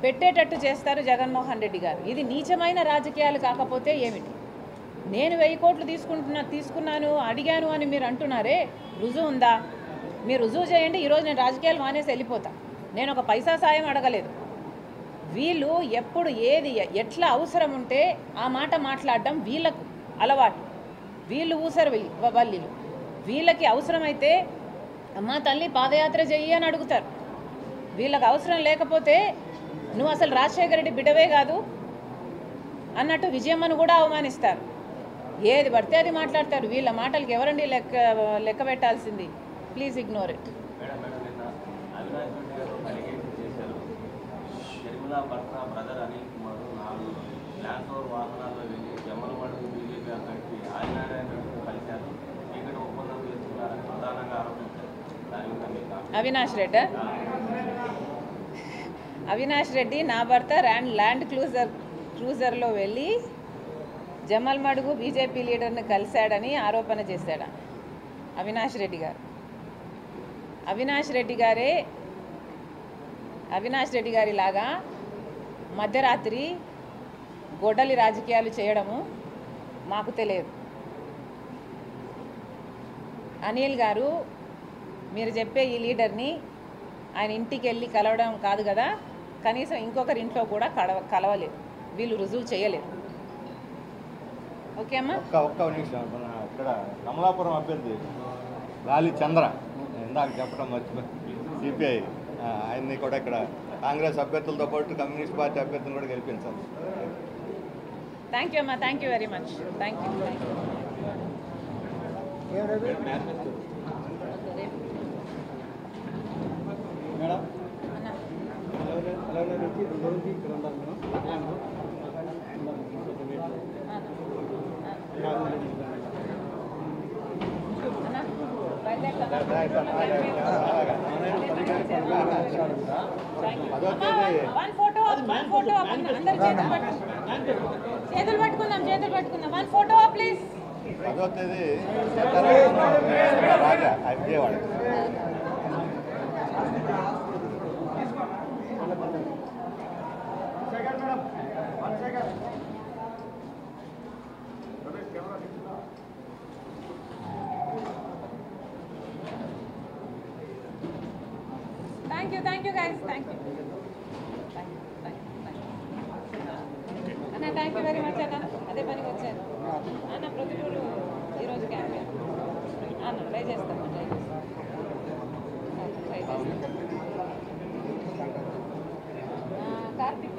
పెట్టేటట్టు చేస్తారు జగన్మోహన్ రెడ్డి గారు. ఇది నీచమైన రాజకీయాలు కాకపోతే ఏమిటి? నేను 1000 కోట్లు తీసుకున్నాను అడిగాను అని మీరు అంటున్నారే, రుజువు ఉందా? మీరు రుజువు చేయండి. ఈరోజు నేను రాజకీయాలు మానేసి వెళ్ళిపోతా. నేను ఒక పైసా సాయం అడగలేదు. వీళ్ళు ఎప్పుడు ఏది ఎట్లా అవసరం ఉంటే ఆ మాట మాట్లాడడం వీళ్ళకు అలవాటు. వీళ్ళు ఊసరు వల్లీలు. వీళ్ళకి అవసరమైతే అమ్మ తల్లి పాదయాత్ర చెయ్యి అని అడుగుతారు. వీళ్ళకి అవసరం లేకపోతే నువ్వు అసలు రాజశేఖర రెడ్డి బిడ్డవే కాదు అన్నట్టు విజయమ్మను కూడా అవమానిస్తారు. ఏది పడితే అది మాట్లాడతారు. వీళ్ళ మాటలకి ఎవరండి లెక్క పెట్టాల్సింది? Please ignore it. Avinash Reddy నా భర్త ల్యాండ్ క్రూజర్లో వెళ్ళి జమ్మలమడుగు బీజేపీ లీడర్ని కలిశాడని ఆరోపణ చేశాడు అవినాష్ రెడ్డి గారు. అవినాష్ రెడ్డి గారి లాగా మధ్యరాత్రి గొడ్డలి రాజకీయాలు చేయడము మాకు తెలియదు. అనిల్ గారు మీరు చెప్పే ఈ లీడర్ని ఆయన ఇంటికి వెళ్ళి కలవడం కాదు కదా, కనీసం ఇంకొకరి ఇంట్లో కూడా కలవలేదు. వీళ్ళు రుజువు చేయలేరు. ఓకే అమ్మా. ఒక్క నిమిషం. ఇక్కడ కమలాపురం అభ్యర్థి గాలి చంద్ర ఇందాక చెప్పడం మర్చిపోయి సిపిఐ ఆయన్ని కూడా ఇక్కడ కాంగ్రెస్ అభ్యర్థులతో పాటు కమ్యూనిస్ట్ పార్టీ అభ్యర్థులను కూడా గెలిపించాలి. థ్యాంక్ యూ అమ్మా. Thank you very much. Thank you. Madam చేతులు పట్టుకుందాం. One photo please. 10వ తేదీ Raja Vijayawada. Thank you guys. Thank you అన్న. థ్యాంక్ యూ వెరీ మచ్ అన్న. అదే పనికి వచ్చాను అన్న. ప్రొద్దుటూరు ఈరోజు క్యాంపెయిన్ అన్న ట్రై చేస్తాం. కార్తీక్